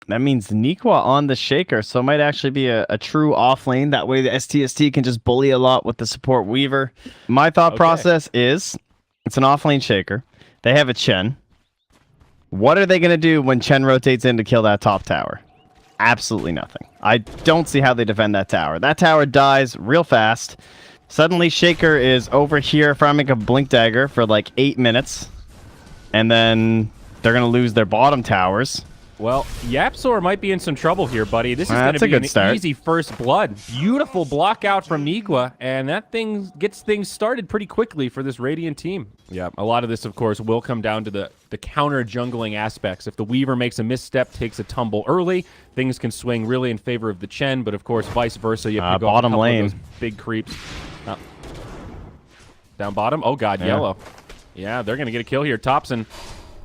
That means Nikwa on the Shaker, so it might actually be a true off lane. That way the STST can just bully a lot with the support Weaver. My thought process is, it's an off lane Shaker. They have a Chen. What are they going to do when Chen rotates in to kill that top tower? Absolutely nothing. I don't see how they defend that tower. That tower dies real fast. Suddenly Shaker is over here farming a Blink Dagger for like 8 minutes. And then they're going to lose their bottom towers. Well, YapzOr might be in some trouble here, buddy. This is going to be an easy first blood. Beautiful block out from Nikwa, and that thing gets things started pretty quickly for this Radiant team. Yeah, a lot of this, of course, will come down to the counter-jungling aspects. If the Weaver makes a misstep, takes a tumble early, things can swing really in favor of the Chen, but of course, vice versa. You have to go bottom lane. Of those big creeps. Down bottom? Oh, God, yellow. Yeah, they're going to get a kill here. Thompson.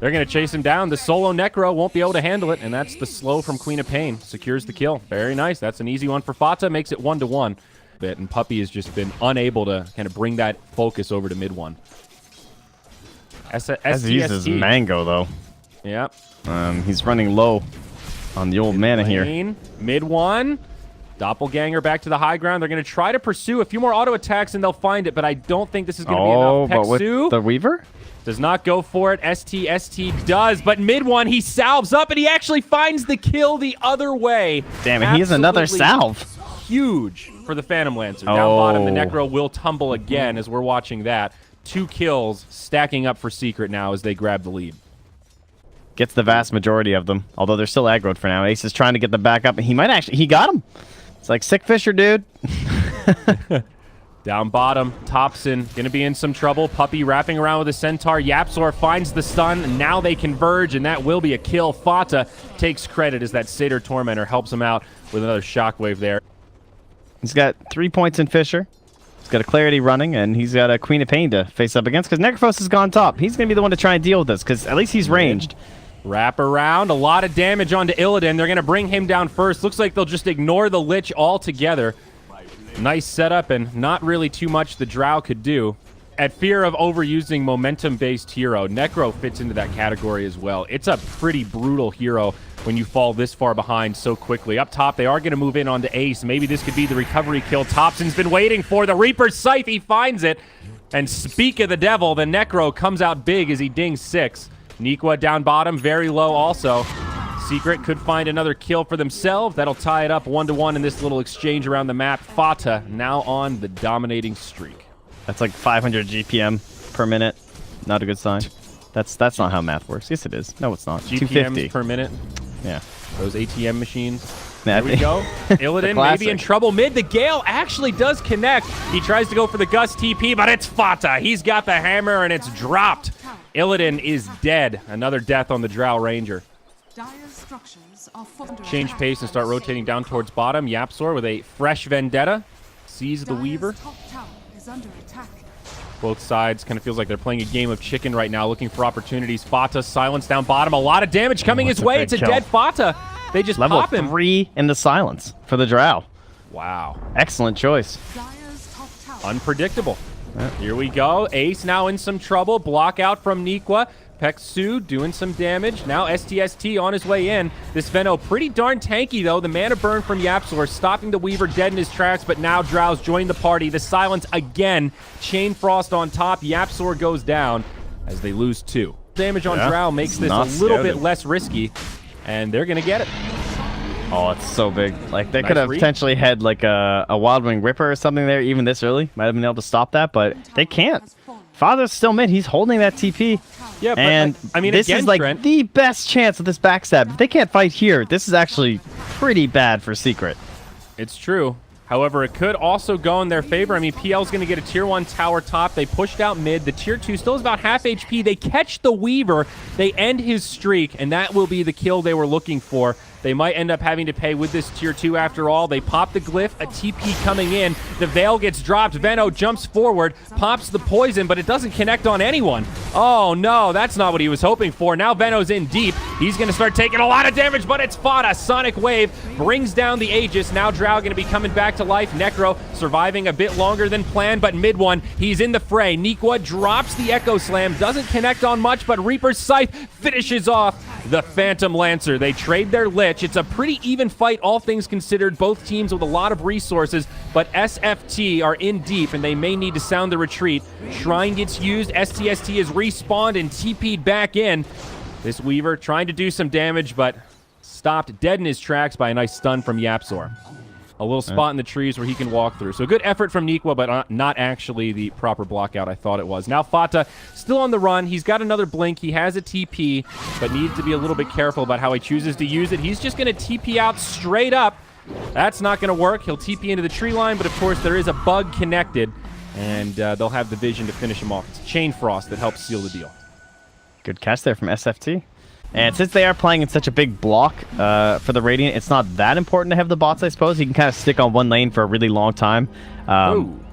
They're going to chase him down. The solo Necro won't be able to handle it, and that's the slow from Queen of Pain. Secures the kill. Very nice. That's an easy one for Fata. Makes it 1-1. And Puppey has just been unable to kind of bring that focus over to mid one. As he uses Mango, though. Yep. He's running low on the old mana here. Mid one. Doppelganger back to the high ground. They're going to try to pursue a few more auto attacks, and they'll find it, but I don't think this is going to be enough. But with the Weaver? Does not go for it. STST does, but mid one, he salves up, and he actually finds the kill the other way. Damn it, he has another salve. Huge for the Phantom Lancer. Down bottom, the Necro will tumble again as we're watching that. 2 kills stacking up for Secret now as they grab the lead. Gets the vast majority of them, although they're still aggroed for now. Ace is trying to get them back up, and he might actually... He got him. It's like Sick Fisher, dude. Down bottom, Thompson going to be in some trouble. Puppey wrapping around with a Centaur. YapzOr finds the stun, and now they converge, and that will be a kill. Fata takes credit as that Satyr Tormentor helps him out with another shockwave there. He's got 3 points in Fisher. He's got a Clarity running, and he's got a Queen of Pain to face up against, because Necrophos has gone top. He's going to be the one to try and deal with this, because at least he's ranged. Wrap around, a lot of damage onto Illidan. They're going to bring him down first. Looks like they'll just ignore the Lich altogether. Nice setup, and not really too much the Drow could do. At fear of overusing momentum-based hero, Necro fits into that category as well. It's a pretty brutal hero when you fall this far behind so quickly. Up top, they are going to move in onto Ace. Maybe this could be the recovery kill Thompson's been waiting for. The Reaper's Scythe, he finds it. And speak of the devil, the Necro comes out big as he dings 6. Nikwa down bottom, very low also. Secret could find another kill for themselves. That'll tie it up 1-1 in this little exchange around the map. Fata now on the dominating streak. That's like 500 GPM per minute. Not a good sign. That's not how math works. Yes, it is. No, it's not. GPMs 250 per minute. Yeah. Those ATM machines. There we go. Illidan maybe in trouble mid. The Gale actually does connect. He tries to go for the Gus TP, but it's Fata. He's got the hammer, and it's dropped. Illidan is dead. Another death on the Drow Ranger. Change pace and start rotating down towards bottom. YapzOr with a fresh vendetta. Sees the Weaver. Both sides kind of feels like they're playing a game of chicken right now, looking for opportunities. Fata silence down bottom. A lot of damage coming his way. It's a dead Fata. They just pop him. Level 3 in the silence for the Drow. Wow. Excellent choice. Unpredictable. Here we go. Ace now in some trouble. Block out from Nikwa. Peksu doing some damage. Now STST on his way in. This Veno pretty darn tanky, though. The mana burn from YapzOr stopping the Weaver dead in his tracks, but now Drows join the party. The silence again. Chain Frost on top. YapzOr goes down as they lose 2. Damage on Drow makes this a little bit less risky, and they're going to get it. Oh, it's so big. Like, they could have potentially had, like, a Wild Wing Ripper or something there even this early. Might have been able to stop that, but they can't. Father's still mid. He's holding that TP. Yeah, but and I mean, this again, is like Trent, the best chance of this backstab. If they can't fight here, this is actually pretty bad for Secret. It's true. However, it could also go in their favor. I mean, PL's going to get a tier 1 tower top. They pushed out mid. The tier 2 still is about half HP. They catch the Weaver. They end his streak, and that will be the kill they were looking for. They might end up having to pay with this tier 2 after all. They pop the glyph, a TP coming in. The Veil gets dropped. Veno jumps forward, pops the poison, but it doesn't connect on anyone. Oh no, that's not what he was hoping for. Now Veno's in deep. He's going to start taking a lot of damage, but it's Fata. Sonic Wave brings down the Aegis. Now Drow going to be coming back to life. Necro surviving a bit longer than planned, but mid one, he's in the fray. Nikwa drops the Echo Slam. Doesn't connect on much, but Reaper's Scythe finishes off the Phantom Lancer. They trade their Lich. It's a pretty even fight, all things considered. Both teams with a lot of resources, but SFT are in deep, and they may need to sound the retreat. Shrine gets used. STST is respawned and TP'd back in. This Weaver trying to do some damage, but stopped dead in his tracks by a nice stun from Yapzor. A little spot in the trees where he can walk through. So good effort from Nikwa, but not actually the proper block out I thought it was. Now Fata still on the run. He's got another blink. He has a TP, but needs to be a little bit careful about how he chooses to use it. He's just going to TP out straight up. That's not going to work. He'll TP into the tree line, but of course there is a bug connected, and they'll have the vision to finish him off. It's Chain Frost that helps seal the deal. Good catch there from SFT. And since they are playing in such a big block for the Radiant, it's not that important to have the bots, I suppose. You can kind of stick on one lane for a really long time.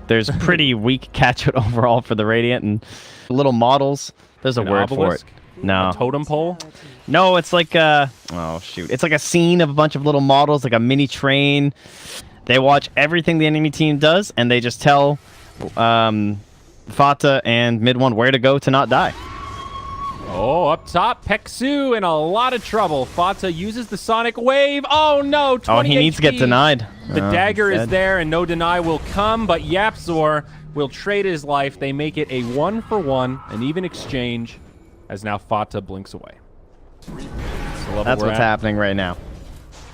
There's pretty weak catch-out overall for the Radiant. And little models, there's a word obelisk? for it. No. A totem pole? No, it's like oh, shoot. It's like a scene of a bunch of little models, like a mini train. They watch everything the enemy team does, and they just tell Fata and mid one where to go to not die. Oh, up top, Peksu in a lot of trouble. Fata uses the Sonic Wave. Oh, no, 20 Oh, he needs to get denied. The dagger is there, and no deny will come, but Yapzor will trade his life. They make it a 1-for-1, an even exchange, as now Fata blinks away. That's what's happening right now.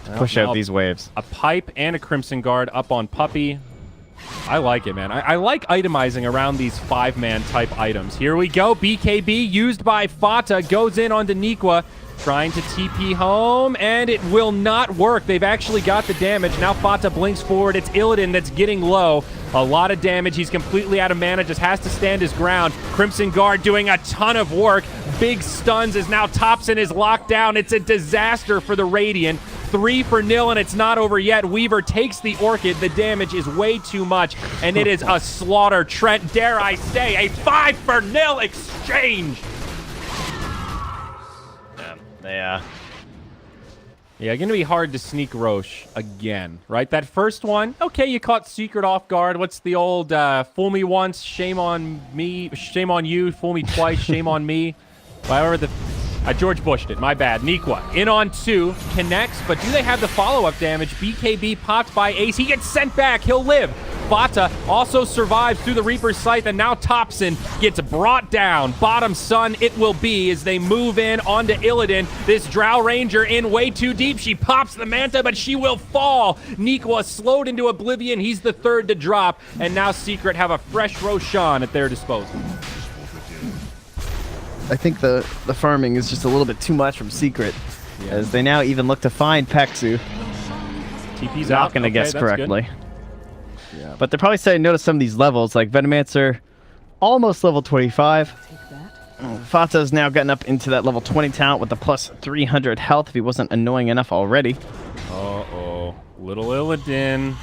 Well, Push out these waves. A Pipe and a Crimson Guard up on Puppy. I like it, man. I like itemizing around these 5-man type items. Here we go. BKB used by Fata goes in onto Nikwa, trying to TP home, and it will not work. They've actually got the damage. Now Fata blinks forward. It's Illidan that's getting low. A lot of damage. He's completely out of mana, just has to stand his ground. Crimson Guard doing a ton of work. Big stuns as now Thompson is locked down. It's a disaster for the Radiant. 3-0, and it's not over yet. Weaver takes the Orchid. The damage is way too much, and it is a slaughter. Trent, dare I say, a 5-0 exchange. Yeah, going to be hard to sneak Roche again, right? That first one, okay, you caught Secret off guard. What's the old fool me once, shame on me, shame on you, fool me twice, shame on me. However, the George Bushed it, my bad. Nikwa in on 2, connects, but do they have the follow-up damage? BKB popped by Ace. He gets sent back. He'll live. Fata also survives through the Reaper's Scythe, and now Thompson gets brought down. Bottom Sun it will be as they move in onto Illidan. This Drow Ranger in way too deep. She pops the Manta, but she will fall. Nikwa slowed into oblivion. He's the third to drop, and now Secret have a fresh Roshan at their disposal. I think the farming is just a little bit too much from Secret, as they now even look to find Peksu. TP's not out. going to guess correctly. Yeah. But they're probably starting to notice some of these levels, like Venomancer, almost level 25. Fata's now gotten up into that level 20 talent with the plus 300 health if he wasn't annoying enough already. Uh-oh. Little Illidan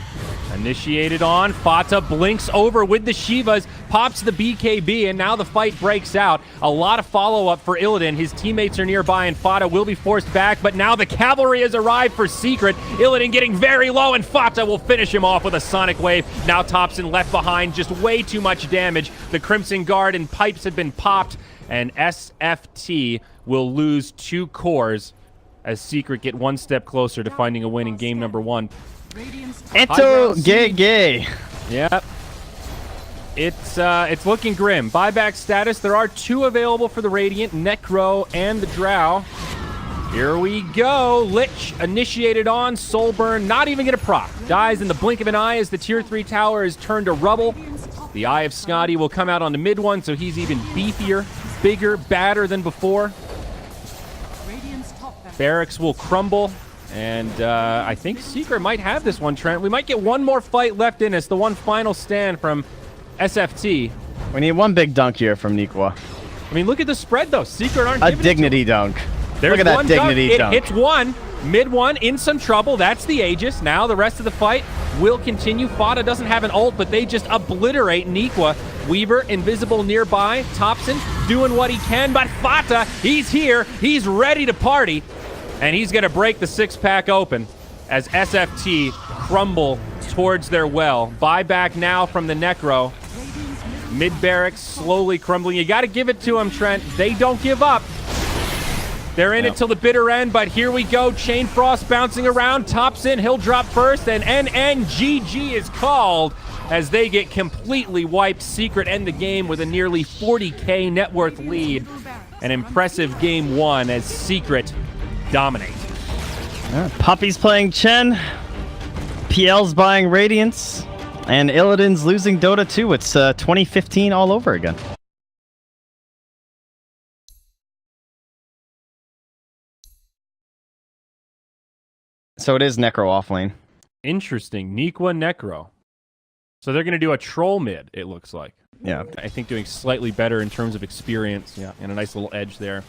initiated on. Fata blinks over with the Shivas, pops the BKB, and now the fight breaks out. A lot of follow-up for Illidan. His teammates are nearby, and Fata will be forced back, but now the cavalry has arrived for Secret. Illidan getting very low, and Fata will finish him off with a Sonic Wave. Now Thompson left behind, just way too much damage. The Crimson Guard and Pipes have been popped, and SFT will lose 2 cores as Secret get one step closer to finding a win in game number 1. Eto gay. Yep. It's looking grim. Buyback status. There are 2 available for the Radiant, Necro and the Drow. Here we go. Lich initiated on. Soulburn not even going to proc. Dies in the blink of an eye as the tier 3 tower is turned to rubble. The Eye of Scotty will come out on the mid one, so he's even beefier, bigger, badder than before. Barracks will crumble, and I think Secret might have this one, Trent. We might get one more fight left in us, the one final stand from SFT. We need one big dunk here from Nikwa. I mean, look at the spread, though. Secret aren't a giving dignity dunk. There's look at that one dignity dunk. It hits one. Mid one in some trouble. That's the Aegis. Now the rest of the fight will continue. Fata doesn't have an ult, but they just obliterate Nikwa. Weaver, invisible nearby. Thompson doing what he can, but Fata, he's here. He's ready to party. And he's going to break the 6-pack open as SFT crumble towards their well. Buyback now from the Necro. Mid-barracks slowly crumbling. You got to give it to them, Trent. They don't give up. They're in it till the bitter end, but here we go. Chain Frost bouncing around. Topson, he'll drop first, and NNGG is called as they get completely wiped. Secret end the game with a nearly 40K net worth lead. An impressive game one as Secret dominate. Puppy's playing Chen. PL's buying Radiance. And Illidan's losing Dota 2. It's 2015 all over again. So it is Necro offlane. Interesting. Nikwa Necro. So they're going to do a troll mid, it looks like. Yeah. I think doing slightly better in terms of experience. Yeah, and a nice little edge there.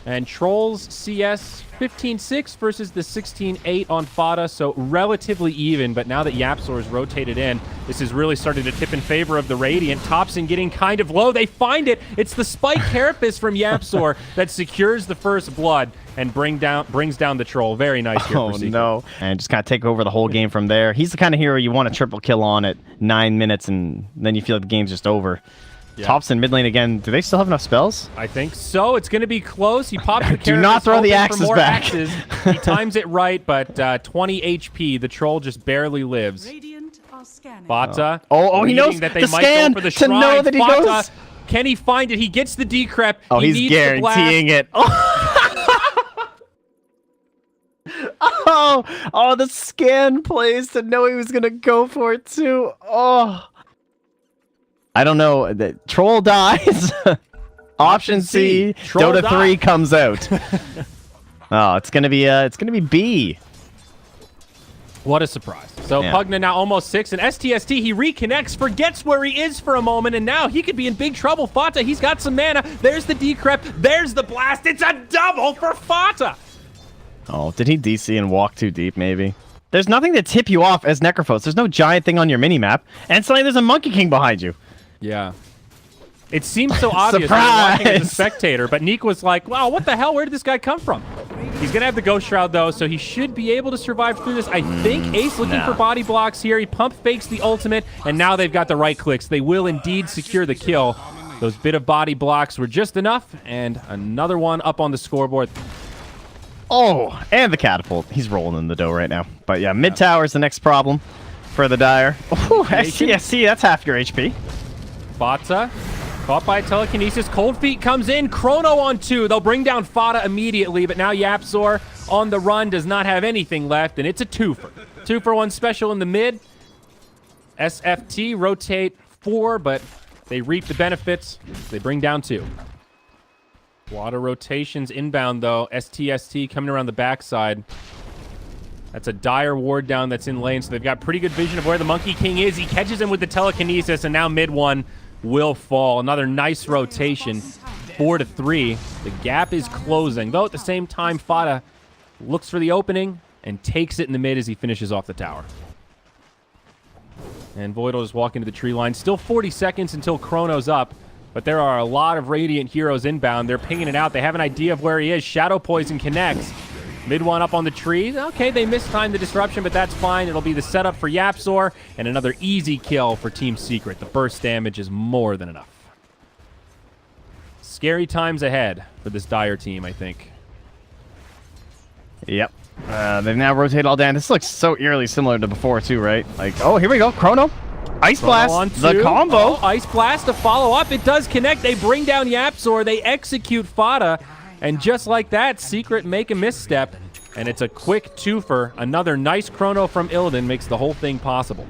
And Trolls CS 15-6 versus the 16-8 on Fada, so relatively even, but now that Yapzor is rotated in, this is really starting to tip in favor of the Radiant. Topson getting kind of low. They find it. It's the Spike Carapace from Yapzor that secures the first blood and brings down the Troll. Very nice here for Secret. No. And just kind of take over the whole game from there. He's the kind of hero you want a triple kill on at 9 minutes, and then you feel like the game's just over. Yeah. Topson mid lane again. Do they still have enough spells? I think so. It's going to be close. He pops the Do not throw the axes back. Axes. He times it right, but 20 HP. The Troll just barely lives. Bata. Oh, he knows that they the might scan go for the to shrine. know that he Bata, goes. Can he find it? He gets the decrep. Oh, he he's guaranteeing it. Oh, the scan plays to know he was going to go for it too. Oh. I don't know. The Troll dies. Option C. Dota 3 comes out. Oh, it's gonna be B. What a surprise. So yeah. Pugna now almost 6, and STST, he reconnects, forgets where he is for a moment, and now he could be in big trouble. Fata, he's got some mana. There's the decrep. There's the blast. It's a double for Fata. Oh, did he DC and walk too deep, maybe? There's nothing to tip you off as Necrophos. There's no giant thing on your minimap, and suddenly there's a Monkey King behind you. Yeah. It seems so obvious when you're watching as a spectator, but Neek was like, wow, what the hell? Where did this guy come from? He's going to have the Ghost Shroud, though, so he should be able to survive through this. I think Ace looking for body blocks here. He pump fakes the ultimate, and now they've got the right clicks. They will indeed secure the kill. Those bit of body blocks were just enough, and another one up on the scoreboard. Oh, and the catapult. He's rolling in the dough right now. But yeah, mid tower is the next problem for the Dire. Oh, STST, that's half your HP. Bata, caught by telekinesis. Cold Feet comes in. Chrono on 2. They'll bring down Fada immediately, but now Yapzor on the run does not have anything left, and it's a 2-for. 2-for-1 special in the mid. SFT rotate 4, but they reap the benefits. They bring down 2. A lot of rotations inbound, though. STST coming around the backside. That's a Dire ward down that's in lane, so they've got pretty good vision of where the Monkey King is. He catches him with the telekinesis, and now mid one will fall. Another nice rotation. 4-3. The gap is closing, though at the same time, Fada looks for the opening and takes it in the mid as he finishes off the tower. And Voidal is walking to the tree line. Still 40 seconds until Chrono's up, but there are a lot of Radiant heroes inbound. They're pinging it out. They have an idea of where he is. Shadow Poison connects. Mid one up on the tree. Okay, they mistimed the disruption, but that's fine. It'll be the setup for Yapzor, and another easy kill for Team Secret. The burst damage is more than enough. Scary times ahead for this Dire team, I think. Yep. They've now rotated all down. This looks so eerily similar to before, too, right? Like, oh, here we go. Chrono. Ice Blast. On the combo. Oh, Ice Blast to follow up. It does connect. They bring down Yapzor. They execute Fada. And just like that, Secret make a misstep, and it's a quick 2-for. Another nice Chrono from Illidan makes the whole thing possible.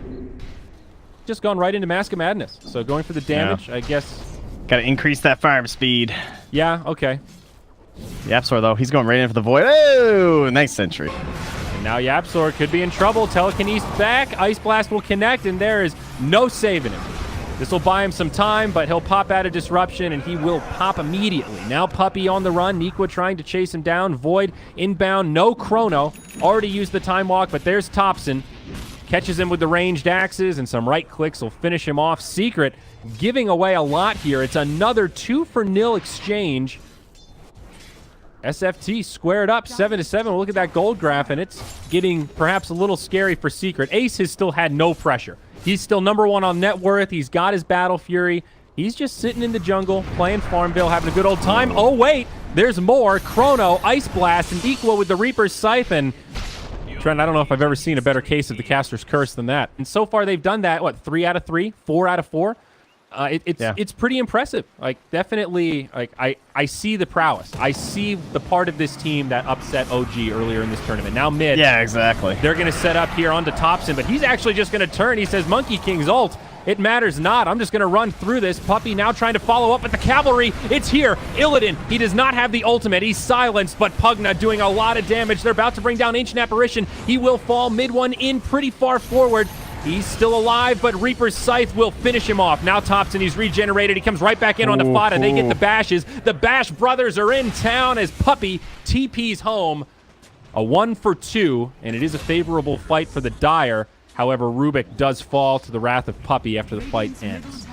Just gone right into Mask of Madness. So going for the damage, yeah. I guess. Gotta increase that farm speed. Yeah, okay. Yapzor, though, he's going right in for the void. Oh, nice sentry. And now Yapzor could be in trouble. Telekinesis back. Ice Blast will connect, and there is no saving him. This will buy him some time, but he'll pop out of disruption, and he will pop immediately. Now Puppy on the run. Nikwa trying to chase him down. Void inbound. No Chrono. Already used the time walk, but there's Topson. Catches him with the ranged axes, and some right clicks will finish him off. Secret giving away a lot here. It's another 2-for-0 exchange. SFT squared up 7-7. We'll look at that gold graph, and it's getting perhaps a little scary for Secret. Ace has still had no pressure. He's still #1 on net worth. He's got his Battle Fury. He's just sitting in the jungle, playing Farmville, having a good old time. Oh, wait. There's more. Chrono, Ice Blast, and Equa with the Reaper's Scythe. And Trent, I don't know if I've ever seen a better case of the Caster's Curse than that. And so far, they've done that, what, 3 out of 3? 4 out of 4? It's pretty impressive. Like, definitely, like, I see the prowess. I see the part of this team that upset OG earlier in this tournament. Now mid. Yeah, exactly. They're going to set up here onto Thompson, but he's actually just going to turn. He says, Monkey King's ult. It matters not. I'm just going to run through this. Puppy now trying to follow up with the cavalry. It's here. Illidan, he does not have the ultimate. He's silenced, but Pugna doing a lot of damage. They're about to bring down Ancient Apparition. He will fall. Mid one in pretty far forward. He's still alive, but Reaper's Scythe will finish him off. Now Thompson, he's regenerated. He comes right back in onto Fada. They get the bashes. The Bash brothers are in town as Puppy TP's home. A 1 for 2, and it is a favorable fight for the Dire. However, Rubik does fall to the wrath of Puppy after the fight ends.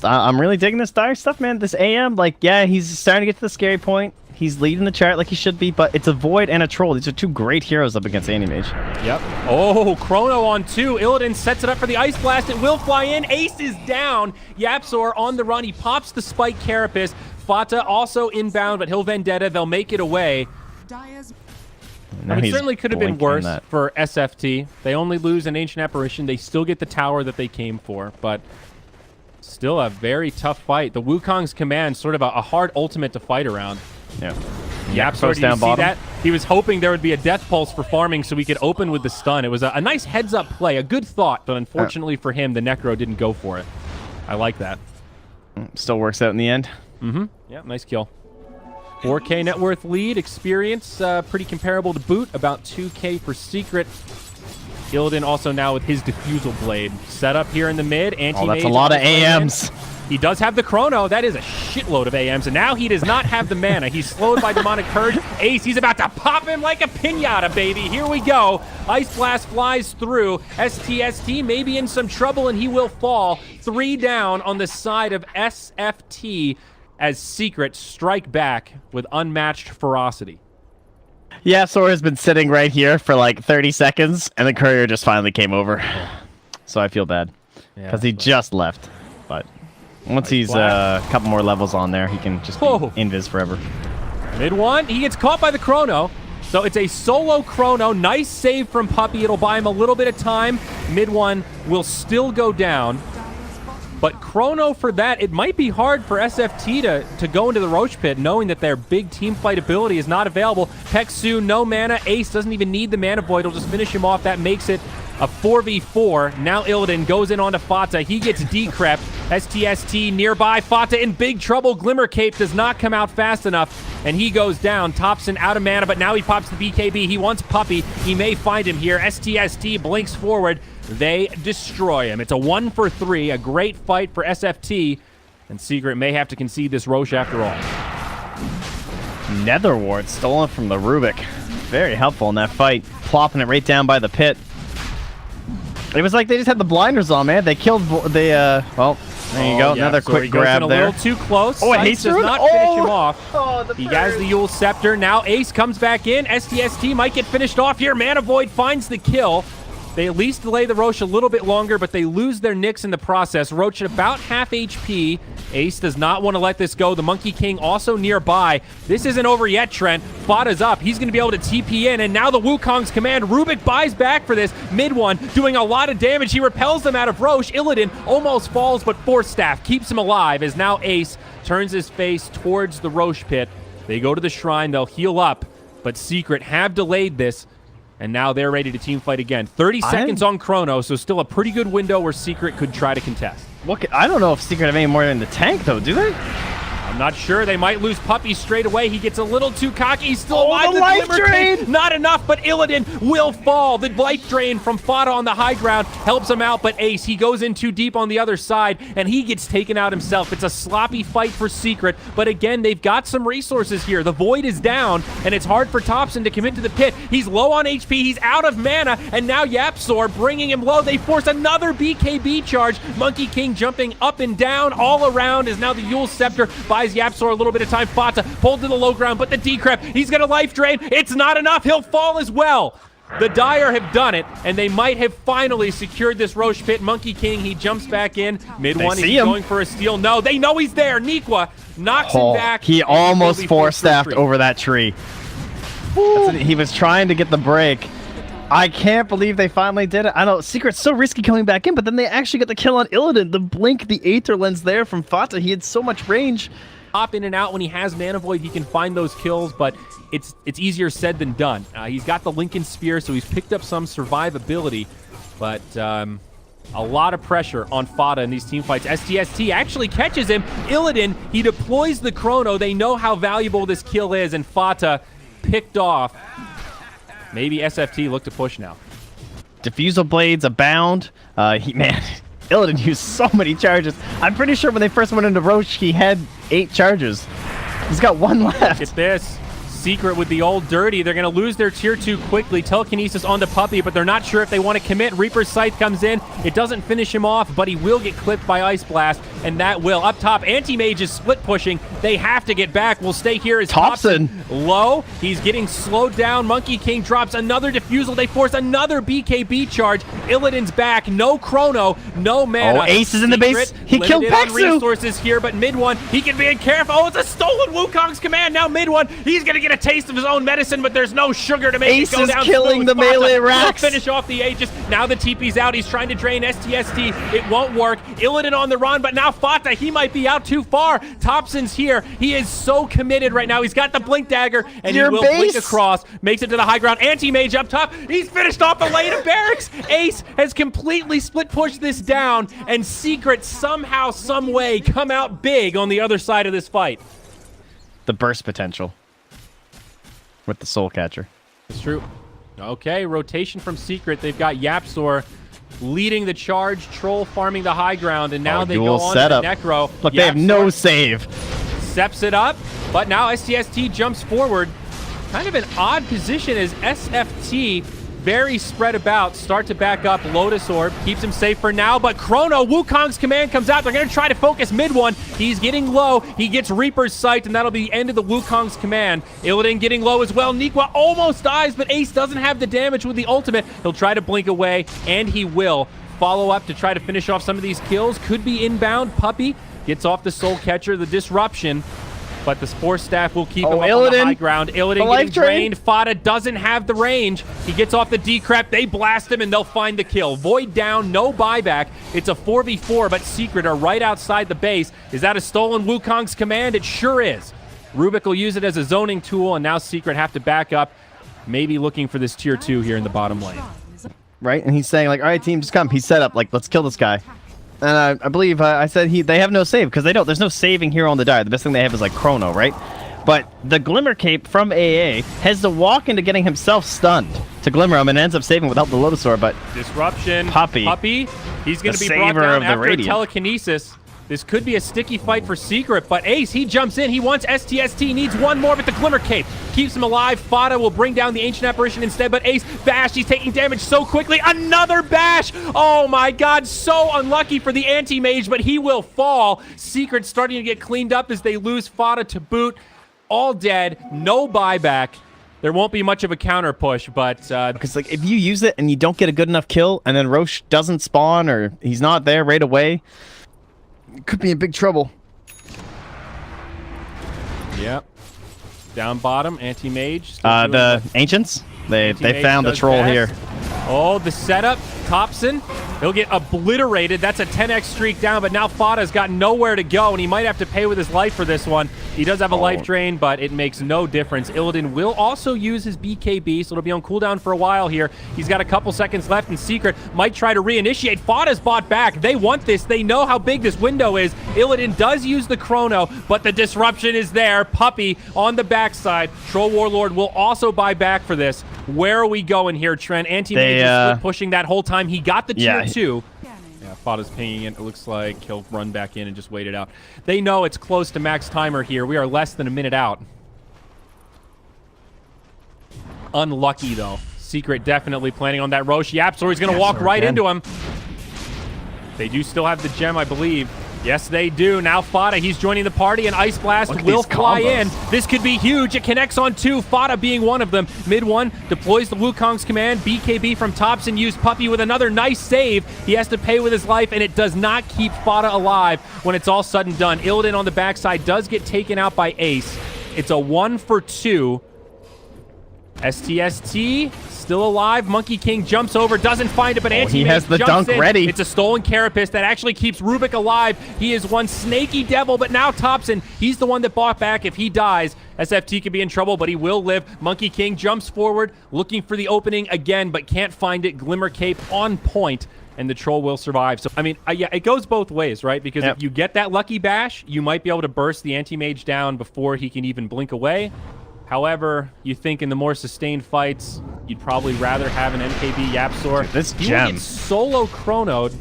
I'm really digging this Dire stuff, man. This AM, like, yeah, he's starting to get to the scary point. He's leading the chart like he should be, but it's a Void and a Troll. These are 2 great heroes up against Animage. Yep. Oh, Chrono on 2. Illidan sets it up for the Ice Blast. It will fly in. Ace is down. Yapzor on the run. He pops the Spike Carapace. Fata also inbound, but he'll Vendetta. They'll make it away. I mean, it certainly could have been worse for SFT. They only lose an Ancient Apparition. They still get the tower that they came for, but still a very tough fight. The Wukong's command, sort of a hard ultimate to fight around. Yeah. Yapzor, did you see that? He was hoping there would be a death pulse for farming so we could open with the stun. It was a nice heads-up play, a good thought, but unfortunately for him, the Necro didn't go for it. I like that. Still works out in the end. Mm-hmm. Yeah, nice kill. 4K net worth lead, experience pretty comparable to Boot, about 2K for Secret. Illidan also now with his Diffusal Blade. Set up here in the mid. Oh, that's a lot of AMs. He does have the Chrono. That is a shitload of AMs. And now he does not have the mana. He's slowed by Demonic Purge. Ace, he's about to pop him like a piñata, baby. Here we go. Ice Blast flies through. STST may be in some trouble, and he will fall. 3 down on the side of SFT as Secret strike back with unmatched ferocity. Yeah, Sora has been sitting right here for like 30 seconds, and the courier just finally came over. So I feel bad because he just left. But once he's a couple more levels on there, he can just be invis forever. Mid one, he gets caught by the Chrono. So it's a solo Chrono. Nice save from Puppy. It'll buy him a little bit of time. Mid one will still go down. But Chrono for that, it might be hard for SFT to go into the Roach Pit knowing that their big team fight ability is not available. Peksu, no mana. Ace doesn't even need the Mana Void. He'll just finish him off. That makes it a 4v4. Now Illidan goes in onto Fata. He gets decrept. STST nearby. Fata in big trouble. Glimmer Cape does not come out fast enough, and he goes down. Thompson out of mana, but now he pops the BKB. He wants Puppy. He may find him here. STST blinks forward. They destroy him. It's a 1 for 3. A great fight for SFT, and Secret may have to concede this Roche after all. Nether Ward stolen from the Rubik. Very helpful in that fight. Plopping it right down by the pit. It was like they just had the blinders on, man. They killed well, there you go. Another quick grab there. A little too close. Oh, Ace does not finish him off. He has the Yule Scepter. Now Ace comes back in. STST might get finished off here. Mana Void finds the kill. They at least delay the Roche a little bit longer, but they lose their Nyx in the process. Roche at about half HP. Ace does not want to let this go. The Monkey King also nearby. This isn't over yet, Trent. Fada's up. He's going to be able to TP in, and now the Wukong's command. Rubik buys back for this. Mid one, doing a lot of damage. He repels them out of Roche. Illidan almost falls, but Force Staff keeps him alive as now Ace turns his face towards the Roche pit. They go to the shrine. They'll heal up, but Secret have delayed this. And now they're ready to team fight again. 30 seconds on Chrono, so still a pretty good window where Secret could try to contest. Look, I don't know if Secret have any more than the tank, though, do they? I'm not sure. They might lose Puppy straight away. He gets a little too cocky. He's still alive. The life drain! Not enough, but Illidan will fall. The life drain from Fada on the high ground helps him out, but Ace, he goes in too deep on the other side, and he gets taken out himself. It's a sloppy fight for Secret, but again, they've got some resources here. The Void is down, and it's hard for Thompson to commit to the pit. He's low on HP. He's out of mana, and now Yapzor bringing him low. They force another BKB charge. Monkey King jumping up and down all around as now the Yule Scepter buys Yapzor a little bit of time. Fata pulled to the low ground, but the decrep, he's got a life drain. It's not enough. He'll fall as well. The Dire have done it, and they might have finally secured this Roche pit. Monkey King, he jumps back in. Mid one, he's going for a steal. No, they know he's there. Nikwa knocks him back. He and almost will be four-staffed free. over that tree. He was trying to get the break. I can't believe they finally did it. I know Secret's so risky coming back in, but then they actually got the kill on Illidan. The blink, the Aether lens there from Fata. He had so much range. Hop in and out when he has Mana Void. He can find those kills, but it's easier said than done. He's got the Lincoln Spear, so he's picked up some survivability, but a lot of pressure on Fata in these team fights. STST actually catches him. Illidan, he deploys the Chrono. They know how valuable this kill is, and Fata picked off. Maybe SFT look to push now. Diffusal blades abound. Man, Illidan used so many charges. I'm pretty sure when they first went into Roche, he had 8 charges. He's got 1 left. Look at this. Secret with the old dirty. They're going to lose their tier 2 quickly. Telekinesis onto Puppey, but they're not sure if they want to commit. Reaper's Scythe comes in. It doesn't finish him off, but he will get clipped by Ice Blast, and that will. Up top, Anti-Mage is split pushing. They have to get back. We'll stay here as Thompson low. He's getting slowed down. Monkey King drops another Diffusal. They force another BKB charge. Illidan's back. No Chrono, no mana. Oh, Ace is in the base. He killed Pexu. Resources here, but mid one, he can be careful. Oh, it's a stolen Wukong's command. Now mid one, he's going to get a taste of his own medicine, but there's no sugar to make Ace it go down. Ace is killing the melee racks. Finish off the Aegis. Now the TP's out. He's trying to drain STST. It won't work. Illidan on the run, but now Fata, he might be out too far. Thompson's here. He is so committed right now. He's got the Blink Dagger, and he will blink across. Makes it to the high ground. Anti-Mage up top. He's finished off the lane of Barracks. Ace has completely split pushed this down, and Secret somehow, some way, come out big on the other side of this fight. The burst potential with the Soul Catcher. It's true. Okay, rotation from Secret. They've got Yapzor leading the charge, Troll farming the high ground, and now they go on to the Necro. Look, they have no save. Steps it up, but now STST jumps forward. Kind of an odd position as SFT, very spread about, start to back up. Lotus Orb keeps him safe for now, but Chrono, Wukong's command comes out. They're going to try to focus mid one. He's getting low. He gets Reaper's Sight, and that'll be the end of the Wukong's command. Illidan getting low as well. Nikwa almost dies, but Ace doesn't have the damage with the ultimate. He'll try to blink away, and he will. Follow up to try to finish off some of these kills. Could be inbound. Puppey gets off the Soul Catcher, the disruption. But the Spore Staff will keep him up on the high ground. Illidan getting drained. Fata doesn't have the range. He gets off the decrep. They blast him, and they'll find the kill. Void down, no buyback. It's a 4v4, but Secret are right outside the base. Is that a stolen Wukong's command? It sure is. Rubik will use it as a zoning tool, and now Secret have to back up, maybe looking for this tier 2 here in the bottom lane. Right, and he's saying, like, all right, team, just come. He's set up, like, let's kill this guy. And I believe I said they have no save, because there's no saving here on the die. The best thing they have is like Chrono, right? But the Glimmer Cape from AA has to walk into getting himself stunned to Glimmer him and ends up saving without the Lotus Orb, but disruption. Puppey, he's going to be brought down after telekinesis. This could be a sticky fight for Secret, but Ace, he jumps in. He wants STST, needs one more, but the Glimmer Cape keeps him alive. Fata will bring down the Ancient Apparition instead, but Ace, bash, he's taking damage so quickly. Another bash! Oh my god, so unlucky for the Anti-Mage, but he will fall. Secret starting to get cleaned up as they lose Fata to boot. All dead, no buyback. There won't be much of a counter push, but because like if you use it and you don't get a good enough kill, and then Roche doesn't spawn or he's not there right away, could be in big trouble. Yep. Down bottom, Anti-Mage. The Ancients, they found the troll here. Oh, the setup. Thompson, he'll get obliterated. That's a 10x streak down, but now Fata's got nowhere to go, and he might have to pay with his life for this one. He does have a life drain, but it makes no difference. Illidan will also use his BKB, so it'll be on cooldown for a while here. He's got a couple seconds left, and Secret might try to reinitiate. Fata's bought back. They want this. They know how big this window is. Illidan does use the Chrono, but the disruption is there. Puppey on the backside. Troll Warlord will also buy back for this. Where are we going here, Trent? Anti-Mage is split pushing that whole time. He got the tier 2. Yeah, Fata's pinging it. It looks like he'll run back in and just wait it out. They know it's close to max timer here. We are less than a minute out. Unlucky, though. Secret definitely planning on that Roche. Yapzor, he's going to walk right into him. They do still have the gem, I believe. Yes, they do. Now Fada, he's joining the party, and Ice Blast will fly in. This could be huge. It connects on 2, Fada being one of them. Mid 1 deploys the Wukong's command. BKB from Thompson used Puppey with another nice save. He has to pay with his life, and it does not keep Fada alive when it's all said and done. Illidan on the backside does get taken out by Ace. It's a 1 for 2. STST still alive. Monkey King jumps over, doesn't find it, but he has the dunk ready. It's a stolen Carapace that actually keeps Rubik alive. He is one snaky devil, but now Thompson, he's the one that bought back. If he dies, SFT could be in trouble, but he will live. Monkey King jumps forward, looking for the opening again, but can't find it. Glimmer Cape on point, and the troll will survive. So, I mean, yeah, it goes both ways, right? Because if you get that lucky bash, you might be able to burst the anti-mage down before he can even blink away. However, you think in the more sustained fights, you'd probably rather have an MKB Yapzor. Dude, this he gem. will get solo chronoed.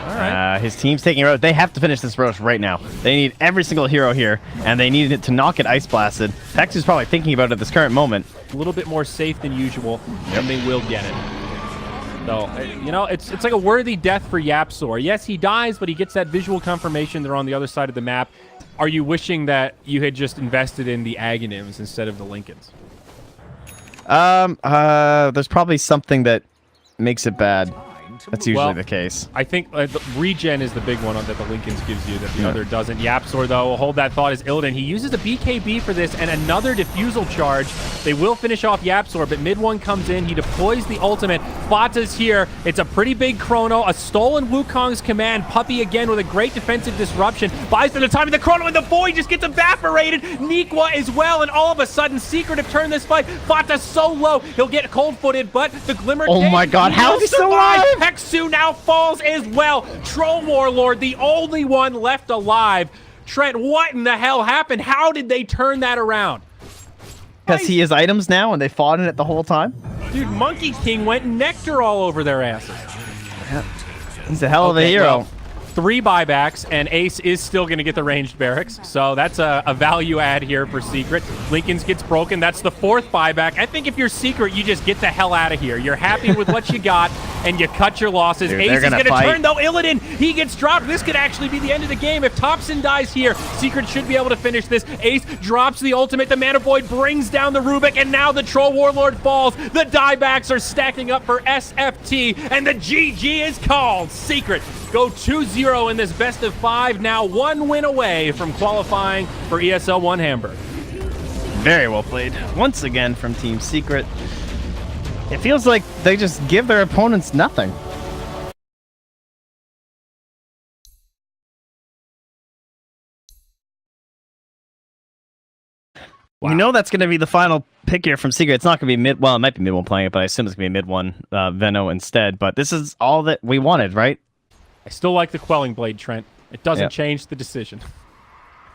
All right. His team's taking Roche. They have to finish this Roche right now. They need every single hero here, and they need it to not get Ice Blasted. Pexu's probably thinking about it at this current moment. A little bit more safe than usual, and they will get it. So, you know, it's like a worthy death for Yapzor. Yes, he dies, but he gets that visual confirmation they're on the other side of the map. Are you wishing that you had just invested in the Aghanims instead of the Lincolns? There's probably something that makes it bad. That's usually the case. I think the regen is the big one that the Lincolns gives you that the other doesn't. Yapzor, though, hold that thought, is Illidan. He uses a BKB for this and another defusal charge. They will finish off Yapzor, but mid 1 comes in. He deploys the ultimate. Fata's here. It's a pretty big chrono. A stolen Wukong's command. Puppey again with a great defensive disruption. Buys for the time of the chrono, and the void just gets evaporated. Nikwa as well, and all of a sudden, Secret have turned this fight. Fata's so low, he'll get cold-footed, but the Glimmer Oh my god, how is he still alive? Pexu now falls as well. Troll Warlord, the only one left alive. Trent, what in the hell happened? How did they turn that around? Because he has items now and they fought in it the whole time? Dude, Monkey King went nectar all over their asses. He's a hell of a hero. Well, 3 buybacks, and Ace is still going to get the ranged barracks, so that's a value add here for Secret. Lincoln's gets broken. That's the 4th buyback. I think if you're Secret, you just get the hell out of here. You're happy with what you got, and you cut your losses. Dude, Ace is going to fight. turn, though. Illidan, he gets dropped. This could actually be the end of the game. If Thompson dies here, Secret should be able to finish this. Ace drops the ultimate. The Mana Void brings down the Rubik, and now the Troll Warlord falls. The diebacks are stacking up for SFT, and the GG is called. Secret go 2-0 in this best of 5, now 1 win away from qualifying for ESL One Hamburg. Very well played. Once again from Team Secret. It feels like they just give their opponents nothing. Wow. You know that's going to be the final pick here from Secret. It's not going to be mid. Well, it might be mid 1 playing it, but I assume it's going to be mid 1 Venno instead. But this is all that we wanted, right? I still like the Quelling Blade, Trent. It doesn't change the decision.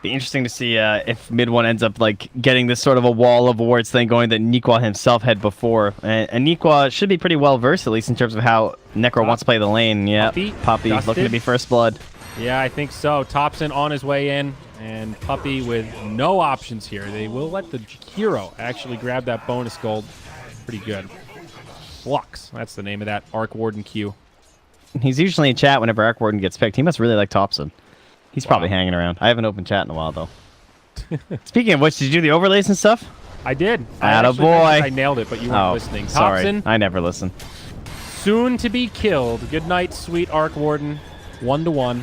Be interesting to see if mid 1 ends up like getting this sort of a wall of awards thing going that Nikwa himself had before. And Nikwa should be pretty well versed, at least in terms of how Necro wants to play the lane. Yeah, Puppey looking to be first blood. Yeah, I think so. Thompson on his way in, and Puppey with no options here. They will let the hero actually grab that bonus gold. Pretty good. Flux, that's the name of that Arc Warden Q. He's usually in chat whenever Arc Warden gets picked. He must really like Thompson. He's probably hanging around. I haven't opened chat in a while, though. Speaking of which, did you do the overlays and stuff? I did. Attaboy. I nailed it, but you weren't listening. Thompson, sorry. I never listen. soon to be killed. Good night, sweet Arc Warden. 1-1.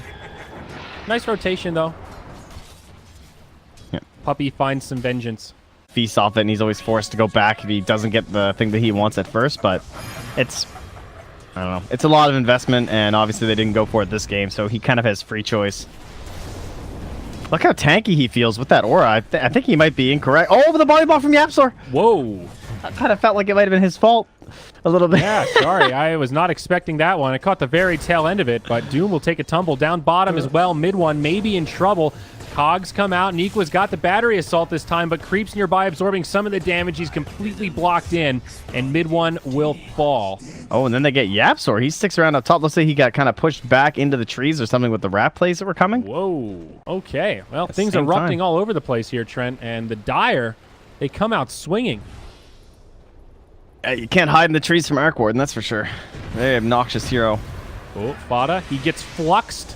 Nice rotation, though. Yeah. Puppey finds some vengeance. Feasts off it, and he's always forced to go back if he doesn't get the thing that he wants at first, but it's... I don't know. It's a lot of investment, and obviously they didn't go for it this game, so he kind of has free choice. Look how tanky he feels with that aura. I think he might be incorrect. Oh, the body block from Yapzor! Whoa. I kind of felt like it might have been his fault a little bit. Yeah, sorry. I was not expecting that one. I caught the very tail end of it, but Doom will take a tumble down bottom as well. Mid one may be in trouble. Cogs come out. Nikwa's got the battery assault this time, but creeps nearby, absorbing some of the damage. He's completely blocked in, and mid one will fall. Oh, and then they get Yapzor. He sticks around up top. Let's say he got kind of pushed back into the trees or something with the rat plays that were coming. Whoa. Okay. Well, things are erupting all over the place here, Trent, and the Dire, they come out swinging. You can't hide in the trees from Arc Warden, that's for sure. Very obnoxious hero. Oh, Fada, he gets fluxed.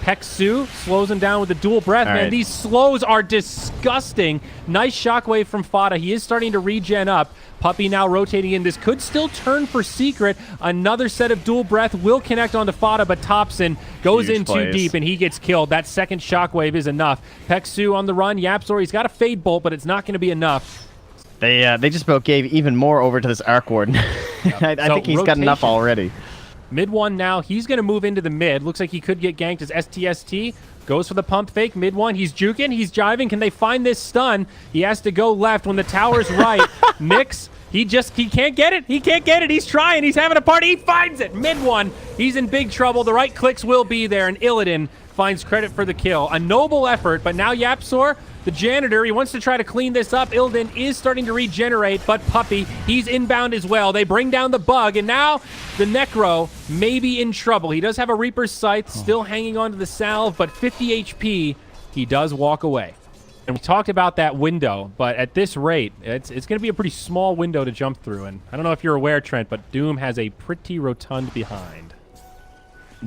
Peksu slows him down with the dual breath. All Man, right. these slows are disgusting. Nice shockwave from Fada. He is starting to regen up. Puppy now rotating in. This could still turn for Secret. Another set of dual breath will connect onto Fada, but Thompson goes Huge in too plays. deep, and he gets killed. That second shockwave is enough. Peksu on the run. Yapzor, he's got a fade bolt, but it's not going to be enough. They just about gave even more over to this Arc Warden. I think he's got enough rotation. already. Mid one now. He's going to move into the mid. Looks like he could get ganked as STST. Goes for the pump fake. Mid one. He's juking. He's jiving. Can they find this stun? He has to go left when the tower's right. Nyx, he can't get it. He can't get it. He's trying. He's having a party. He finds it. Mid one. He's in big trouble. The right clicks will be there, and Illidan finds credit for the kill. A noble effort, but now Yapzor, the janitor, he wants to try to clean this up. Illidan is starting to regenerate, but Puppy, he's inbound as well. They bring down the bug, and now the Necro may be in trouble. He does have a Reaper's Scythe still hanging onto the salve, but 50 HP, he does walk away. And we talked about that window, but at this rate, it's going to be a pretty small window to jump through. And I don't know if you're aware, Trent, but Doom has a pretty rotund behind.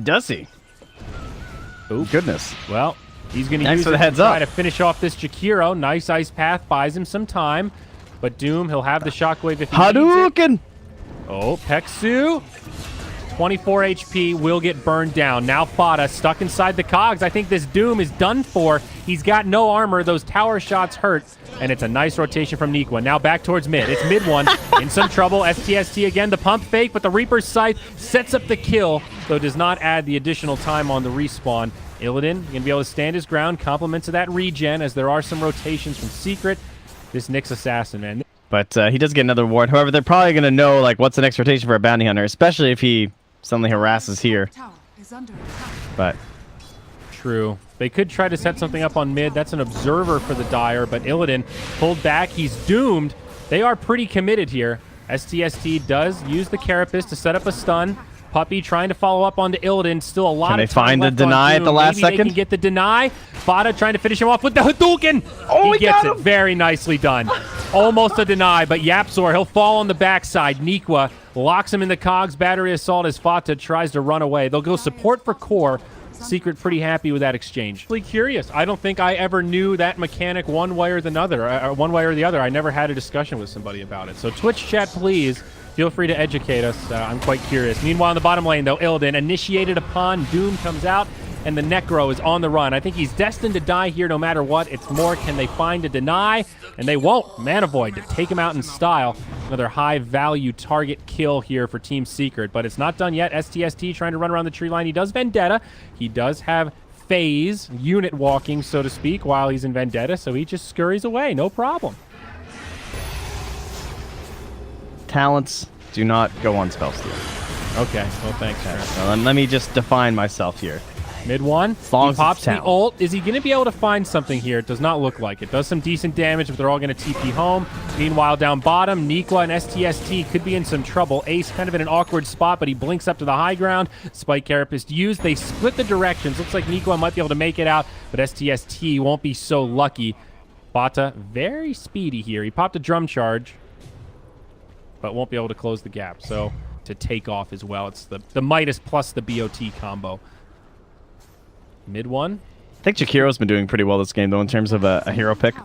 Does he? Oop. Goodness. Well, he's going to Thanks use for the it to heads try up. to finish off this Jakiro. Nice Ice Path buys him some time. But Doom, he'll have the Shockwave if he needs it. Hadouken! Oh, Peksu. 24 HP will get burned down. Now Fada stuck inside the cogs. I think this Doom is done for. He's got no armor. Those tower shots hurt. And it's a nice rotation from Nikwa. Now back towards mid. It's mid one. In some trouble. STST again. The pump fake, but the Reaper's Scythe sets up the kill, though does not add the additional time on the respawn. Illidan going to be able to stand his ground. Compliments of that regen, as there are some rotations from Secret. This Nyx Assassin, man. But he does get another ward. However, they're probably going to know like what's the next rotation for a bounty hunter, especially if he suddenly harasses here. But True. They could try to set something up on mid. That's an observer for the Dire, but Illidan pulled back. He's doomed. They are pretty committed here. STST does use the Carapace to set up a stun. Puppy trying to follow up onto Illidan. Still a lot Can of they time find the left on deny at Doom. the last Maybe they second? can get the deny. Fada trying to finish him off with the Hadouken. Oh, he he gets got it. him. Very nicely done. Almost a deny, but Yapzor, he'll fall on the backside. Nikwa locks him in the cogs. Battery assault as Fata tries to run away. They'll go support for core. Secret pretty happy with that exchange. Really curious. I don't think I ever knew that mechanic one way or the other. I never had a discussion with somebody about it. So Twitch chat, please. Feel free to educate us. I'm quite curious. Meanwhile, in the bottom lane, though, Illidan initiated upon. Doom comes out, and the Necro is on the run. I think he's destined to die here no matter what. It's more, can they find a deny? And they won't. Mana Void to take him out in style. Another high-value target kill here for Team Secret. But it's not done yet. STST trying to run around the tree line. He does Vendetta. He does have phase, unit walking, so to speak, while he's in Vendetta. So he just scurries away. No problem. talents do not go on spell steal. Okay, well, thanks, Trent. So let me just define myself here. Mid one, long he as pops it's the talent. ult. Is he going to be able to find something here? It does not look like it. Does some decent damage, but they're all going to TP home. Meanwhile, down bottom, Nikwa and STST could be in some trouble. Ace kind of in an awkward spot, but he blinks up to the high ground. Spike Carapace used. They split the directions. Looks like Nikwa might be able to make it out, but STST won't be so lucky. Bata, very speedy here. He popped a drum charge, but won't be able to close the gap. So to take off as well. It's the Midas plus the BOT combo. Mid one. I think Jakiro's been doing pretty well this game, though, in terms of a hero pick.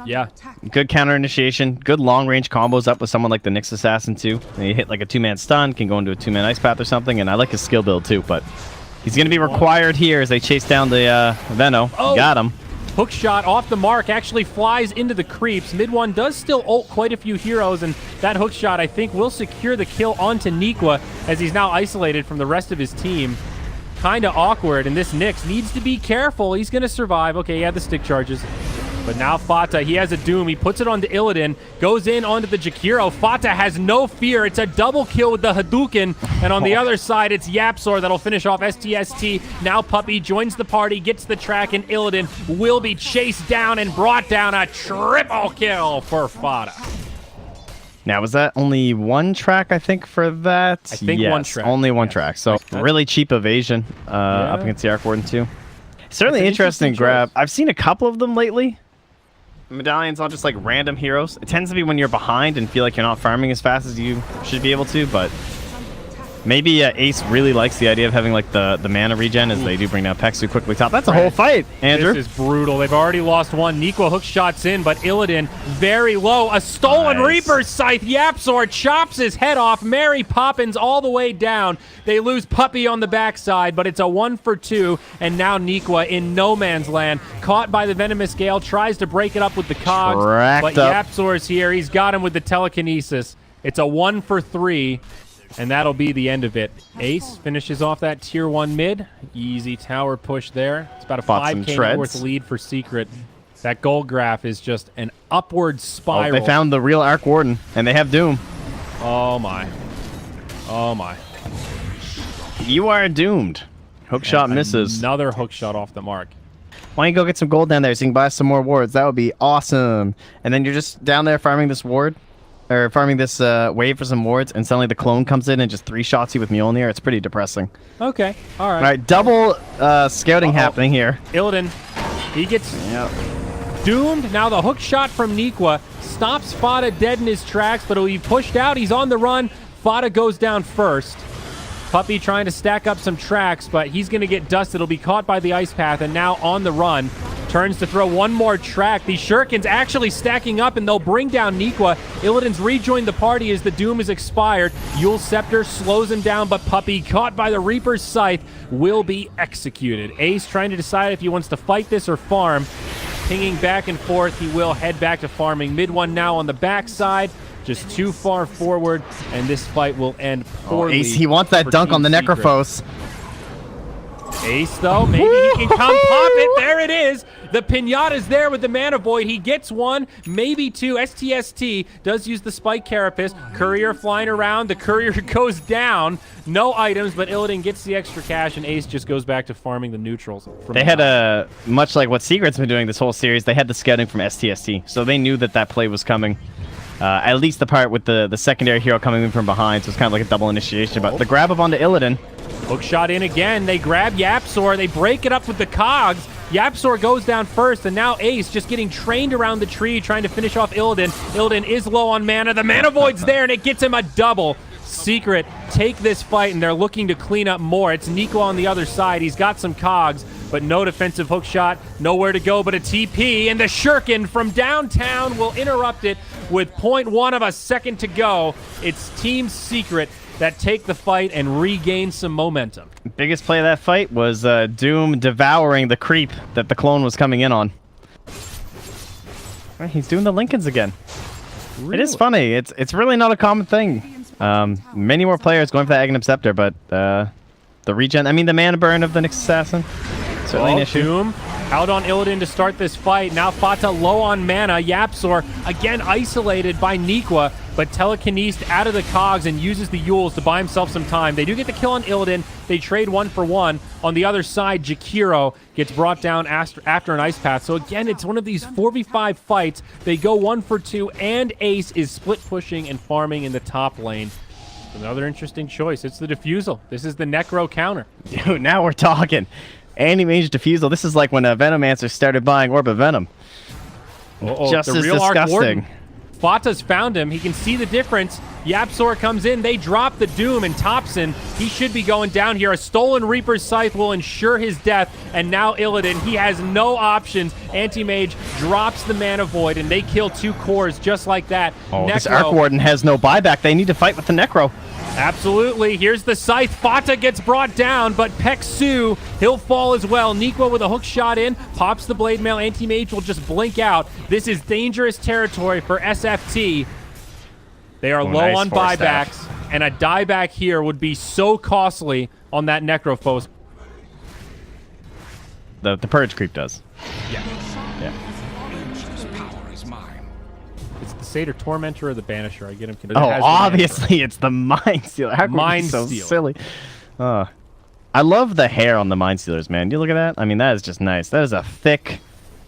Yeah. Good counter initiation, good long-range combos up with someone like the Nyx Assassin, too. And he hit like a two-man stun, can go into a two-man ice path or something, and I like his skill build, too, but he's going to be required here as they chase down the Veno. Oh. Got him. Hook shot off the mark, actually flies into the creeps. Mid one does still ult quite a few heroes, and that hook shot, I think, will secure the kill onto Nikwa as he's now isolated from the rest of his team. Kind of awkward, and this Nyx needs to be careful. He's going to survive. Okay, he had the stick charges. But now Fata, he has a Doom. He puts it onto Illidan, goes in onto the Jakiro. Fata has no fear. It's a double kill with the Hadouken. And on the other side, it's Yapzor that'll finish off STST. Now Puppy joins the party, gets the track, and Illidan will be chased down and brought down. A triple kill for Fata. Now, was that only one track, I think, for that? I think yes, one track. only one Yes. track. So really cheap evasion up against the Arc Warden, too. Certainly That's an interesting interesting grab. choice. I've seen a couple of them lately. Medallions on just like random heroes. It tends to be when you're behind and feel like you're not farming as fast as you should be able to, but Maybe Ace really likes the idea of having like the mana regen as they do bring down Pexu quickly top. That's a whole fight, Andrew. This is brutal. They've already lost one. Nikwa hook shots in, but Illidan very low. A stolen Reaper's Scythe. Yapzor chops his head off. Mary Poppins all the way down. They lose Puppy on the backside, but it's a 1 for 2, and now Nikwa in no man's land. Caught by the Venomous Gale, tries to break it up with the cogs, but Yapzor's here. He's got him with the telekinesis. It's a 1 for 3. And that'll be the end of it. Ace finishes off that tier 1 mid. Easy tower push there. It's about a 5k worth lead for Secret. That gold graph is just an upward spiral. Oh, they found the real Arc Warden, and they have Doom. Oh my. Oh my. You are doomed. Hookshot misses. Another hookshot off the mark. Why don't you go get some gold down there so you can buy some more wards? That would be awesome. And then you're just down there farming this ward. Or farming this wave for some wards, and suddenly the clone comes in and just 3-shots you with Mjolnir. It's pretty depressing. Okay, all right. All right, double scouting happening here. Illidan, he gets doomed. Now the hook shot from Nikwa stops Fada dead in his tracks, but he'll be pushed out. He's on the run. Fada goes down first. Puppy trying to stack up some tracks, but he's going to get dusted. He'll be caught by the ice path, and now on the run. Turns to throw one more track. The Shurikens actually stacking up, and they'll bring down Nikwa. Illidan's rejoined the party as the Doom is expired. Yule's Scepter slows him down, but Puppy, caught by the Reaper's Scythe, will be executed. Ace trying to decide if he wants to fight this or farm. Pinging back and forth, he will head back to farming. Mid one now on the backside. Just too far forward, and this fight will end poorly. Ace, he wants that dunk on the Necrophos. Ace, though, maybe he can come pop it. There it is. The Pinata's there with the Mana Void. He gets one, maybe two. STST does use the Spike Carapace. Courier flying around. The Courier goes down. No items, but Illidan gets the extra cash, and Ace just goes back to farming the neutrals. They had a, much like what Secret's been doing this whole series, they had the scouting from STST, so they knew that that play was coming. At least the part with the secondary hero coming in from behind, so it's kind of like a double initiation. But the grab up onto Illidan. Hook shot in again. They grab Yapzor. They break it up with the cogs. Yapzor goes down first, and now Ace just getting trained around the tree, trying to finish off Illidan. Illidan is low on mana. The Mana Void's there, and it gets him a double. Secret take this fight, and they're looking to clean up more. It's Nico on the other side. He's got some cogs, but no defensive hook shot. Nowhere to go but a TP, and the Shuriken from downtown will interrupt it with 0.1 of a second to go. It's Team Secret that take the fight and regain some momentum. Biggest play of that fight was Doom devouring the creep that the clone was coming in on. He's doing the Lincolns again. Really? It is funny. It's really not a common thing. Many more players going for that Aghanim Scepter, but the regen, I mean the mana burn of the Nyx Assassin, certainly an issue. Doom out on Illidan to start this fight. Now Fata low on mana. Yapzor again isolated by Nikwa, but telekinesed out of the cogs and uses the Yules to buy himself some time. They do get the kill on Illidan. They trade 1 for 1. On the other side, Jakiro gets brought down after an ice path. So again, it's one of these 4v5 fights. They go 1 for 2, and Ace is split pushing and farming in the top lane. Another interesting choice. It's the Diffusal. This is the Necro counter. Dude, now we're talking. Anti-Mage Diffusal. This is like when a Venomancer started buying Orb of Venom. Just the as real disgusting. Fata's found him. He can see the difference. Yapzor comes in. They drop the Doom, and Thompson, he should be going down here. A stolen Reaper's Scythe will ensure his death, and now Illidan, he has no options. Anti-Mage drops the Mana Void, and they kill 2 cores just like that. Oh, this Arc Warden has no buyback. They need to fight with the Necro. Absolutely. Here's the Scythe. Fata gets brought down, but Peksu, he'll fall as well. Nikwa with a hook shot in, pops the Blade Mail. Anti-Mage will just blink out. This is dangerous territory for SFT. They are low on buybacks, and a dieback here would be so costly on that Necrophos. The Purge creep does. Yeah. It's the Satyr Tormentor or the Banisher. I get him confused. Oh, obviously it's the Mind Stealer. How Mind so silly. I love the hair on the Mind Stealers, man. Do you look at that? I mean, that is just nice. That is a thick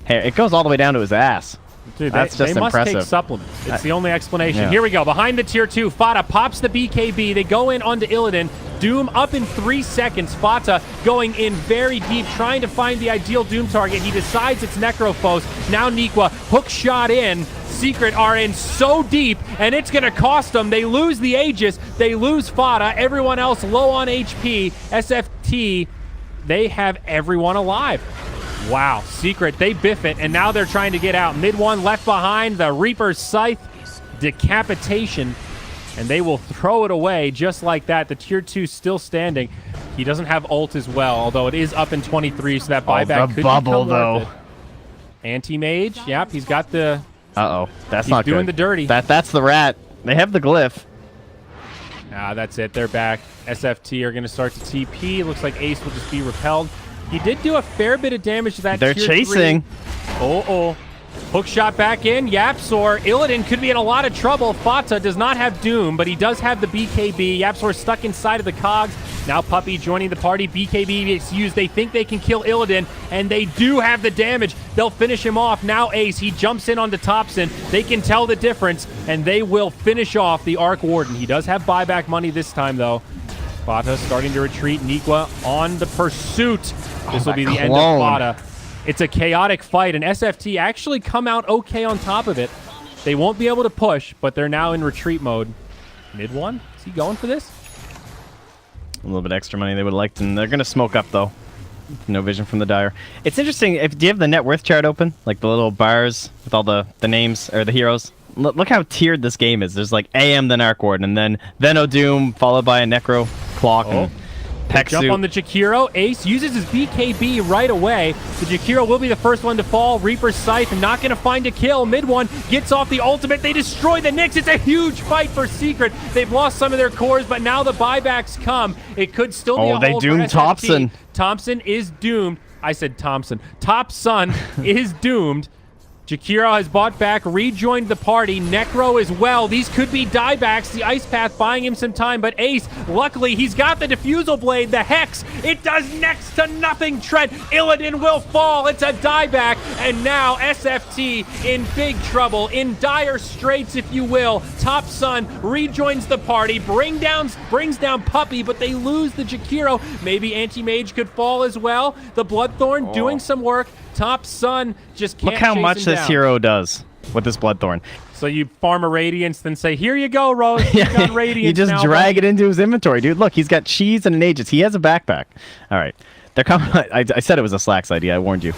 hair. It goes all the way down to his ass. Dude, that's just they must impressive. Take supplements. It's the only explanation. Yeah. Here we go. Behind the tier 2, Fata pops the BKB. They go in onto Illidan. Doom up in 3 seconds. Fata going in very deep, trying to find the ideal Doom target. He decides it's Necrophos. Now Nikwa, hook shot in. Secret are in so deep, and it's going to cost them. They lose the Aegis. They lose Fata. Everyone else low on HP. SFT, they have everyone alive. Wow, Secret, they biff it, and now they're trying to get out. Mid one left behind, the Reaper's Scythe, decapitation, and they will throw it away just like that. The tier 2 still standing. He doesn't have ult as well, although it is up in 23, so that buyback could bubble, become though. worth it. Anti-mage, yep, he's got the... Uh-oh, that's he's not doing good. the dirty. That's the rat. They have the glyph. That's it, they're back. SFT are going to start to TP. Looks like Ace will just be repelled. He did do a fair bit of damage to that They're tier chasing. 3. Oh. Hook shot back in. Yapsor. Illidan could be in a lot of trouble. Fata does not have Doom, but he does have the BKB. Yapsor stuck inside of the cogs. Now Puppey joining the party. BKB is used. They think they can kill Illidan, and they do have the damage. They'll finish him off. Now Ace. He jumps in onto Thompson. They can tell the difference, and they will finish off the Arc Warden. He does have buyback money this time, though. Fata starting to retreat. Nikwa on the pursuit. This will be the end of Fata. It's a chaotic fight, and SFT actually come out okay on top of it. They won't be able to push, but they're now in retreat mode. Mid one? Is he going for this? A little bit extra money they would like, and they're going to smoke up, though. No vision from the Dire. It's interesting. Do you have the net worth chart open? Like the little bars with all the names, or the heroes? Look how tiered this game is. There's like AM, then Arc Warden, and then O'Doom, followed by a Necro, Clock, and Jump on the Jakiro. Ace uses his BKB right away. The Jakiro will be the first one to fall. Reaper's Scythe not going to find a kill. Mid one gets off the ultimate. They destroy the Nyx. It's a huge fight for Secret. They've lost some of their cores, but now the buybacks come. It could still be a hold they doomed for SFT. Thompson. Thompson is doomed. I said Thompson. Top Sun is doomed. Jakiro has bought back, rejoined the party. Necro as well. These could be diebacks. The Ice Path buying him some time, but Ace, luckily, he's got the Diffusal Blade, the Hex. It does next to nothing, Trent. Illidan will fall. It's a dieback, and now SFT in big trouble, in dire straits, if you will. Top Sun rejoins the party, brings down Puppey, but they lose the Jakiro. Maybe Anti-Mage could fall as well. The Bloodthorn doing some work. Top Sun just can't Look how chase much him this down. hero does with this Bloodthorn. So you farm a Radiance, then say, here you go, Rose. You got Radiance You just now, drag buddy. it into his inventory, dude. Look, he's got cheese and an Aegis. He has a backpack. All right. They're coming. I said it was a Slacks idea. I warned you.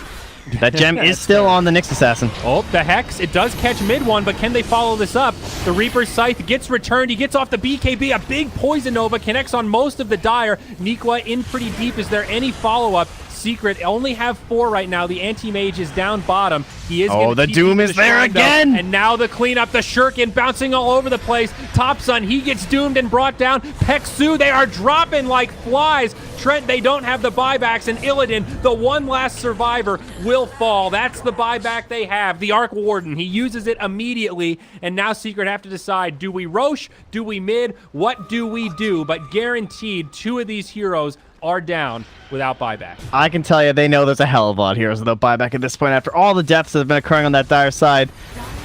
That gem is still on the Nyx Assassin. Oh, the Hex. It does catch mid one, but can they follow this up? The Reaper's Scythe gets returned. He gets off the BKB. A big Poison Nova connects on most of the Dire. Nikwa in pretty deep. Is there any follow-up? Secret only have 4 right now. The Anti-Mage is down bottom. He is Oh, the Doom is there again! And now the cleanup. The Shuriken bouncing all over the place. Top Sun, he gets doomed and brought down. Peksu, they are dropping like flies. Trent, they don't have the buybacks. And Illidan, the one last survivor, will fall. That's the buyback they have. The Arc Warden, he uses it immediately. And now Secret have to decide, do we Roche? Do we mid? What do we do? But guaranteed, 2 of these heroes are down without buyback. I can tell you they know there's a hell of a lot of heroes without buyback at this point. After all the deaths that have been occurring on that Dire side,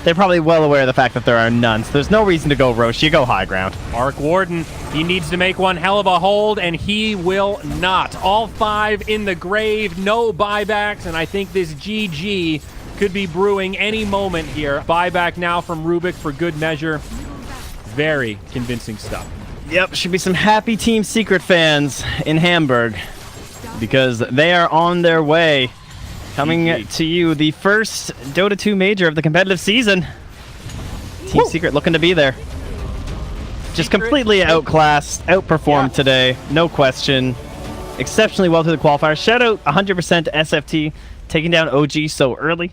they're probably well aware of the fact that there are none. So there's no reason to go Roche. You go high ground. Arc Warden, he needs to make one hell of a hold, and he will not. All 5 in the grave, no buybacks, and I think this GG could be brewing any moment here. Buyback now from Rubik for good measure. Very convincing stuff. Yep, should be some happy Team Secret fans in Hamburg because they are on their way. Coming to you, the first Dota 2 Major of the competitive season. Team Secret looking to be there. Just completely outclassed, outperformed today, no question. Exceptionally well through the qualifiers. Shout out 100% to SFT, taking down OG so early.